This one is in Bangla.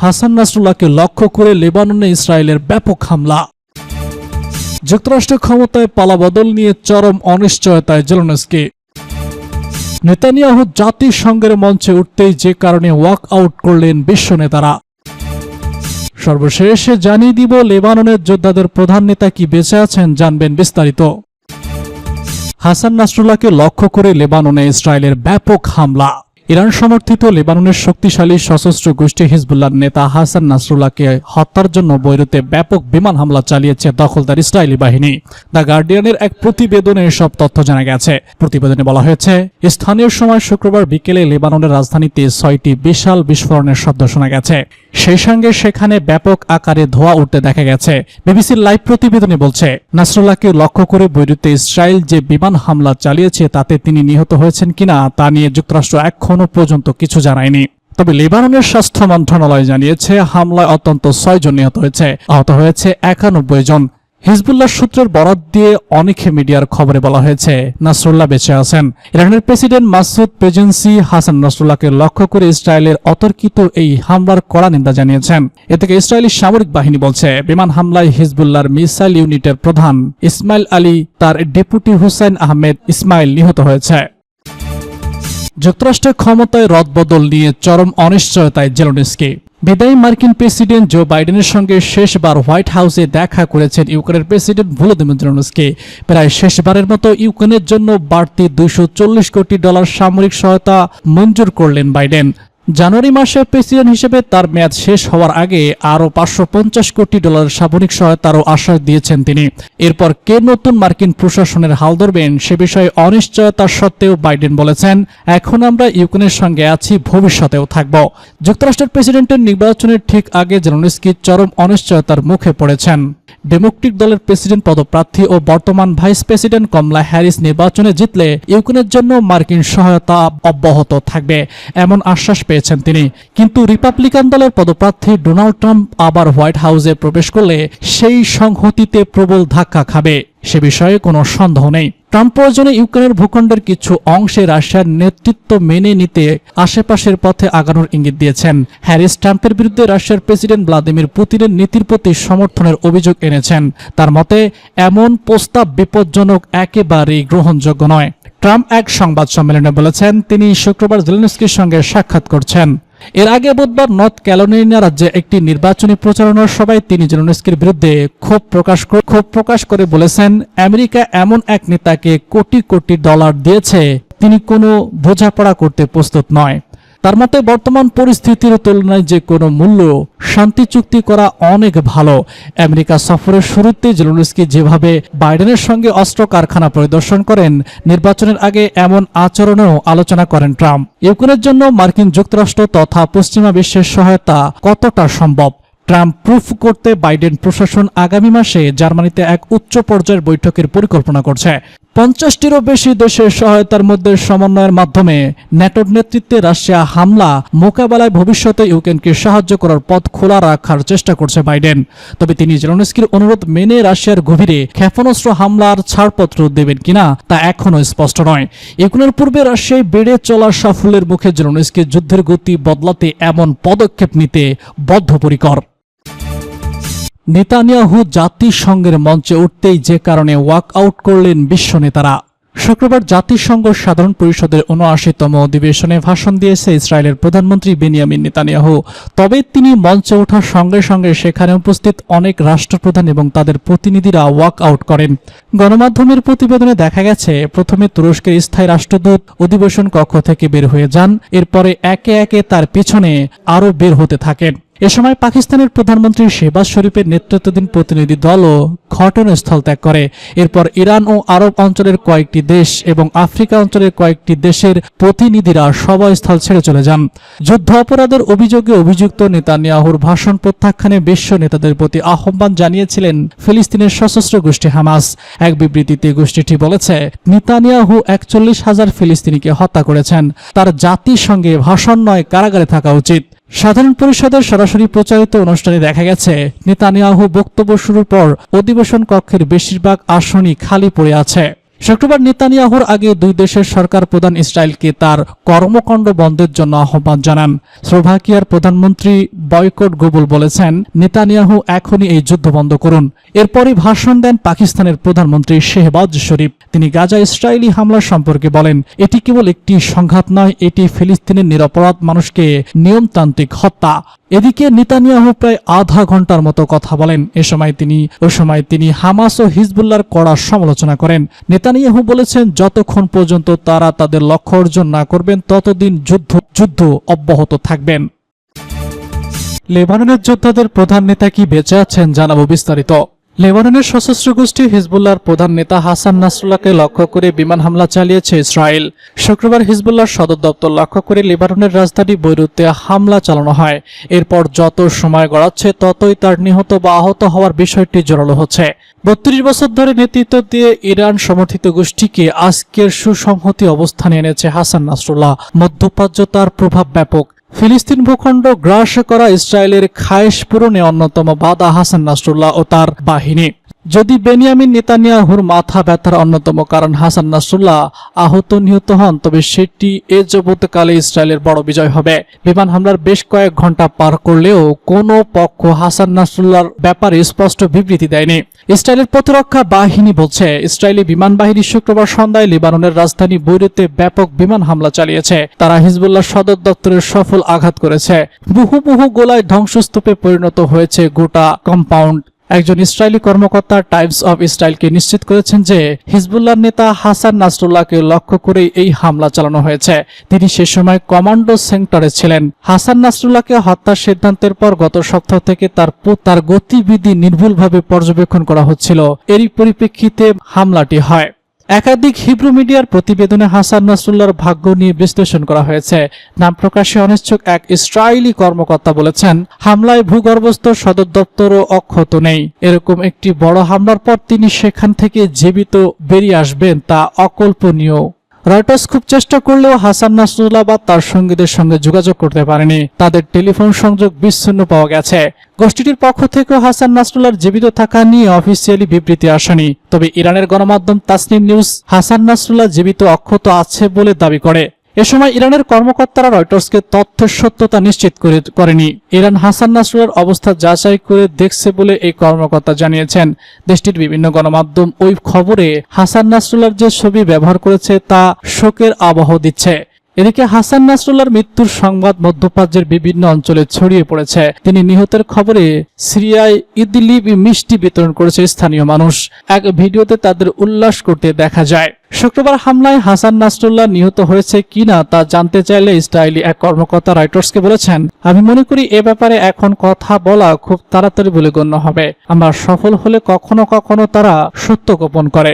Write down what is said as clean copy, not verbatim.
হাসান নাসরুল্লাহকে লক্ষ্য করে লেবাননে ইসরায়েলের ব্যাপক হামলা। যুক্তরাষ্ট্র ক্ষমতায় পালাবদল নিয়ে চরম অনিশ্চয়তায় জেলেনস্কি। নেতানিয়াহু জাতিসংঘের মঞ্চে উঠতেই যে কারণে ওয়াক আউট করলেন বিশ্ব নেতারা। সর্বশেষে জানিয়ে দিব লেবাননের যোদ্ধাদের প্রধান নেতা কি বেঁচে আছেন, জানবেন বিস্তারিত। হাসান নাসরুল্লাহকে লক্ষ্য করে লেবাননে ইসরায়েলের ব্যাপক হামলা। ইরান সমর্থিত লেবাননের শক্তিশালী সশস্ত্র গোষ্ঠী হিজবুল্লাহর নেতা হাসান নাসরুল্লাহকে হত্যার জন্য বৈরুতে ব্যাপক বিমান হামলা চালিয়েছে দখলদার ইসরায়েলি বাহিনী। দ্য গার্ডিয়ানের এক প্রতিবেদনে এসব তথ্য জানা গেছে। প্রতিবেদনে বলা হয়েছে, স্থানীয় সময় শুক্রবার বিকেলে লেবাননের রাজধানীতে 6টি বিশাল বিস্ফোরণের শব্দ শোনা গেছে। সেই সঙ্গে সেখানে ব্যাপক আকারে ধোঁয়া উঠতে দেখা গেছে। বিবিসির লাইভ প্রতিবেদনে বলছে, নাসরুল্লাহকে লক্ষ্য করে বৈরুতে ইসরায়েল যে বিমান হামলা চালিয়েছে তাতে তিনি নিহত হয়েছেন কিনা তা নিয়ে যুক্তরাষ্ট্র এখনো পর্যন্ত কিছু জানায়নি। তবে লেবাননের স্বাস্থ্য মন্ত্রণালয় জানিয়েছে হামলায় অন্তত 6 জন নিহত হয়েছে, আহত হয়েছে 91 জন। হিজবুল্লাহ সূত্রের বরাত দিয়ে অনেক মিডিয়ার খবরে বলা হয়েছে নাসরুল্লাহ বেঁচে আছেন। ইরানের প্রেসিডেন্ট মাসুদ পেজেন্সি হাসান নাসরুল্লাহকে লক্ষ্য করে ইসরায়েলের অতর্কিত এই হামলার কড়া নিন্দা জানিয়েছেন। এ থেকে ইসরায়েলি সামরিক বাহিনী বলছে, বিমান হামলায় হিজবুল্লাহর মিসাইল ইউনিটের প্রধান ইসমাইল আলী তার ডেপুটি হুসাইন আহমেদ ইসমাইল নিহত হয়েছে। যুক্তরাষ্ট্রের ক্ষমতায় রদবদল নিয়ে চরম অনিশ্চয়তায় জেলেনস্কি। বিদায়ী মার্কিন প্রেসিডেন্ট জো বাইডেনের সঙ্গে শেষবার হোয়াইট হাউসে দেখা করেছেন ইউক্রেনের প্রেসিডেন্ট ভলোদিমির জেলেনস্কি। প্রায় শেষবারের মতো ইউক্রেনের জন্য বাড়তি $240 কোটি সামরিক সহায়তা মঞ্জুর করলেন বাইডেন। জানুয়ারি মাসে প্রেসিডেন্ট হিসেবে তার মেয়াদ শেষ হওয়ার আগে আরও $550 কোটি সামরিক সহায়তারও আশ্বাস দিয়েছেন তিনি। এরপর কে নতুন মার্কিন প্রশাসনের হাল ধরবেন সে বিষয়ে অনিশ্চয়তা সত্ত্বেও বাইডেন বলেছেন, এখন আমরা ইউক্রেনের সঙ্গে আছি, ভবিষ্যতেও থাকব। যুক্তরাষ্ট্রের প্রেসিডেন্টের নির্বাচনের ঠিক আগে জেলেনস্কি চরম অনিশ্চয়তার মুখে পড়েছেন। ডেমোক্রেটিক দলের প্রেসিডেন্ট পদপ্রার্থী ও বর্তমান ভাইস প্রেসিডেন্ট কমলা হ্যারিস নির্বাচনে জিতলে ইউক্রেনের জন্য মার্কিন সহায়তা অব্যাহত থাকবে এমন আশ্বাস পেয়েছেন তিনি। কিন্তু রিপাবলিকান দলের পদপ্রার্থী ডোনাল্ড ট্রাম্প আবার হোয়াইট হাউসে প্রবেশ করলে সেই সংহতিতে প্রবল ধাক্কা খাবে সে বিষয়ে কোনো সন্দেহ নেই। ট্রাম্প প্রয়োজনে ইউক্রেনের ভূখণ্ডের কিছু অংশে রাশিয়ার নেতৃত্ব মেনে নিতে আশেপাশের পথে আগানোর ইঙ্গিত দিয়েছেন। হ্যারিস ট্রাম্পের বিরুদ্ধে রাশিয়ার প্রেসিডেন্ট ভ্লাদিমির পুতিনের নীতির প্রতি সমর্থনের অভিযোগ এনেছেন। তার মতে এমন প্রস্তাব বিপজ্জনক, একেবারেই গ্রহণযোগ্য নয়। ট্রাম্প এক সংবাদ সম্মেলনে বলেছেন তিনি শুক্রবার জেলেনস্কির সঙ্গে সাক্ষাৎ করছেন। এর আগে বুধবার নর্থ ক্যারোলিনা রাজ্যে একটি নির্বাচনী প্রচারণার সভায় তিনি জেলেনস্কির বিরুদ্ধে ক্ষোভ প্রকাশ করে বলেছেন, আমেরিকা এমন এক নেতাকে কোটি কোটি ডলার দিয়েছে তিনি কোনো বোঝাপড়া করতে প্রস্তুত নয়। তার মতে বর্তমান পরিস্থিতির তুলনায় যে কোনো মূল্য শান্তি চুক্তি করা অনেক ভালো। আমেরিকা সফরের শুরুতে জেলেনস্কি যেভাবে বাইডেনের সঙ্গে অস্ত্র কারখানা পরিদর্শন করেন, নির্বাচনের আগে এমন আচরণেও আলোচনা করেন ট্রাম্প। ইউক্রেনের জন্য মার্কিন যুক্তরাষ্ট্র তথা পশ্চিমা বিশ্বের সহায়তা কতটা সম্ভব ট্রাম্প প্রুফ করতে বাইডেন প্রশাসন আগামী মাসে জার্মানিতে এক উচ্চ পর্যায়ের বৈঠকের পরিকল্পনা করছে। 50টিরও বেশি দেশের সহায়তার মধ্যে সমন্বয়ের মাধ্যমে ন্যাটোর নেতৃত্বে রাশিয়া হামলা মোকাবেলায় ভবিষ্যতে ইউক্রেনকে সাহায্য করার পথ খোলা রাখার চেষ্টা করছে বাইডেন। তবে তিনি জেলেনস্কির অনুরোধ মেনে রাশিয়ার গভীরে ক্ষেপণাস্ত্র হামলার ছাড়পত্র দেবেন কিনা তা এখনও স্পষ্ট নয়। ইউক্রেনের পূর্বে রাশিয়ায় বেড়ে চলা সাফল্যের মুখে জেলেনস্কি যুদ্ধের গতি বদলাতে এমন পদক্ষেপ নিতে বদ্ধপরিকর। নেতানিয়াহু জাতিসংঘের মঞ্চে উঠতেই যে কারণে ওয়াক আউট করলেন বিশ্ব নেতারা। শুক্রবার জাতিসংঘ সাধারণ পরিষদের ৭৯তম অধিবেশনে ভাষণ দিয়েছে ইসরায়েলের প্রধানমন্ত্রী বেনিয়ামিন নেতানিয়াহু। তবে তিনি মঞ্চে ওঠার সঙ্গে সঙ্গে সেখানে উপস্থিত অনেক রাষ্ট্রপ্রধান এবং তাদের প্রতিনিধিরা ওয়াক আউট করেন। গণমাধ্যমের প্রতিবেদনে দেখা গেছে প্রথমে তুরস্কের স্থায়ী রাষ্ট্রদূত অধিবেশন কক্ষ থেকে বের হয়ে যান, এরপরে একে একে তার পিছনে আরও বের হতে থাকেন। এ সময় পাকিস্তানের প্রধানমন্ত্রী শেহবাজ শরীফের নেতৃত্বাধীন প্রতিনিধি দলও ঘটনাস্থল ত্যাগ করে। এরপর ইরান ও আরব অঞ্চলের কয়েকটি দেশ এবং আফ্রিকা অঞ্চলের কয়েকটি দেশের প্রতিনিধিরা সভাস্থল ছেড়ে চলে যান। যুদ্ধ অপরাধের অভিযোগে অভিযুক্ত নেতানিয়াহুর ভাষণ প্রত্যাখ্যানে বিশ্ব নেতাদের প্রতি আহ্বান জানিয়েছিলেন ফিলিস্তিনের সশস্ত্র গোষ্ঠী হামাস। এক বিবৃতিতে গোষ্ঠীটি বলেছে, নেতানিয়াহু ৪১,০০০ ফিলিস্তিনিকে হত্যা করেছেন। তার জাতিসংঘে ভাষণ নয়, কারাগারে থাকা উচিত। সাধারণ পরিষদের সরাসরি প্রচারিত অনুষ্ঠানে দেখা গেছে নেতানিয়াহু বক্তব্য শুরুর পর অধিবেশন কক্ষের বেশিরভাগ আসনই খালি পড়ে আছে। শুক্রবার নেতানিয়াহুর আগে দুই দেশের সরকার প্রধান ইসরায়েলকে তার কর্মকাণ্ড বন্ধের জন্য আহ্বান জানান। স্লোভাকিয়ার প্রধানমন্ত্রী বয়কট গোবুল বলেছেন, নেতানিয়াহু এখনই এই যুদ্ধ বন্ধ করুন। এরপরই ভাষণ দেন পাকিস্তানের প্রধানমন্ত্রী শেহবাজ শরীফ। তিনি গাজা ইসরায়েলি হামলা সম্পর্কে বলেন, এটি কেবল একটি সংঘাত নয়, এটি ফিলিস্তিনের নিরপরাধ মানুষকে নিয়মতান্ত্রিক হত্যা। এদিকে নেতানিয়াহু প্রায় আধা ঘন্টার মতো কথা বলেন। ওই সময় তিনি হামাস ও হিজবুল্লাহর কড়া সমালোচনা করেন। নেতানিয়াহু বলেছেন, যতক্ষণ পর্যন্ত তারা তাদের লক্ষ্য অর্জন না করবেন ততদিন যুদ্ধ অব্যাহত থাকবেন। লেবাননের যোদ্ধাদের প্রধান নেতা কি বেঁচে আছেন, জানাবো বিস্তারিত। লেবাননের সশস্ত্র গোষ্ঠী হিজবুল্লাহর প্রধান নেতা হাসান নাসরুল্লাহকে লক্ষ্য করে বিমান হামলা চালিয়েছে ইসরায়েল। শুক্রবার হিজবুল্লাহর সদর দপ্তর লক্ষ্য করে লেবাননের রাজধানী বৈরুতে হামলা চালানো হয়। এরপর যত সময় গড়াচ্ছে ততই তার নিহত বা আহত হওয়ার বিষয়টি জোরালো হচ্ছে। 32 বছর ধরে নেতৃত্ব দিয়ে ইরান সমর্থিত গোষ্ঠীকে আজকের সুসংহতি অবস্থানে এনেছে হাসান নাসরুল্লাহ। মধ্যপ্রাচ্য তার প্রভাব ব্যাপক। ফিলিস্তিন ভূখণ্ড গ্রাস করা ইসরায়েলের খায়েশ পূরণে অন্যতম বাধা হাসান নাসরুল্লাহ ও তার বাহিনী। যদি বেনিয়ামিন নেতানিয়াহুর মাথা ব্যথার অন্যতম কারণ হাসান নাসরুল্লাহ আহত নিহত হন, তবে সেটি এ যাবৎকালে ইসরায়েলের বড় বিজয় হবে। বিমান হামলার বেশ কয়েক ঘন্টা পার করলেও কোনো পক্ষ হাসান নাসরুল্লাহর ব্যাপারে স্পষ্ট বিবৃতি দেয়নি। ইসরায়েলের প্রতিরক্ষা বাহিনী বলছে, ইসরায়েলি বিমান বাহিনী শুক্রবার সন্ধ্যায় লেবাননের রাজধানী বৈরুতে ব্যাপক বিমান হামলা চালিয়েছে। তারা হিজবুল্লাহ সদর দপ্তরের সফল আঘাত করেছে। বহু গোলায় ধ্বংসস্তূপে পরিণত হয়েছে গোটা কম্পাউন্ড। একজন ইসরায়েলি কর্মকর্তা টাইমস অফ ইসরায়েলকে নিশ্চিত করেছেন যে হিজবুল্লাহর নেতা হাসান নাসরুল্লাহকে লক্ষ্য করে এই হামলা চালানো হয়েছে। তিনি সে সময় কমান্ডো সেন্টারে ছিলেন। হাসান নাসরুল্লাহকে হত্যার সিদ্ধান্তের পর গত সপ্তাহ থেকে তার গতিবিধি নির্ভুলভাবে পর্যবেক্ষণ করা হচ্ছিল। এরই পরিপ্রেক্ষিতে হামলাটি হয়। একাধিক হিব্রু মিডিয়ার প্রতিবেদনে হাসান নাসরুল্লাহর ভাগ্য নিয়ে বিশ্লেষণ করা হয়েছে। নাম প্রকাশে অনিচ্ছুক এক ইসরায়েলি কর্মকর্তা বলেছেন, হামলায় ভূগর্ভস্থ সদর দপ্তরও অক্ষত নেই। এরকম একটি বড় হামলার পর তিনি সেখান থেকে জীবিত বেরিয়ে আসবেন তা অকল্পনীয়। রয়টার্স খুব চেষ্টা করলেও হাসান নাসরুল্লাহ বা তার সঙ্গীদের সঙ্গে যোগাযোগ করতে পারেনি। তাদের টেলিফোন সংযোগ বিচ্ছিন্ন পাওয়া গেছে। গোষ্ঠীটির পক্ষ থেকেও হাসান নাসরুল্লাহর জীবিত থাকা নিয়ে অফিসিয়ালি বিবৃতি আসেনি। তবে ইরানের গণমাধ্যম তাসনিম নিউজ হাসান নাসরুল্লাহ জীবিত অক্ষত আছে বলে দাবি করে। এ সময় ইরানের কর্মকর্তারা রয়টার্সকে তথ্যের সত্যতা নিশ্চিত করেনি। ইরান হাসান নাসরুল্লাহর অবস্থা যাচাই করে দেখছে বলে এই কর্মকর্তা জানিয়েছেন। দেশটির বিভিন্ন গণমাধ্যম ওই খবরে হাসান নাসরুল্লাহর যে ছবি ব্যবহার করেছে তা শোকের আবহ দিচ্ছে। এদিকে হাসান নাসরুল্লাহর মৃত্যুর সংবাদ মধ্যপ্রাচ্যের বিভিন্ন অঞ্চলে ছড়িয়ে পড়েছে। তিনি নিহতের খবরে সিরিয়ায় ইদলিব মিষ্টি বিতরণ করেছে স্থানীয় মানুষ। এক ভিডিওতে তাদের উল্লাস করতে দেখা যায়। শুক্রবার হামলায় হাসান নাসরুল্লাহ নিহত হয়েছে কিনা তা জানতে চাইলে ইসরায়েলি এক কর্মকর্তা রয়টার্সকে বলেছেন, আমি মনে করি এ ব্যাপারে এখন কথা বলা খুব তাড়াতাড়ি বলে গণ্য হবে। আমরা সফল হলে কখনো কখনো তারা সত্য গোপন করে।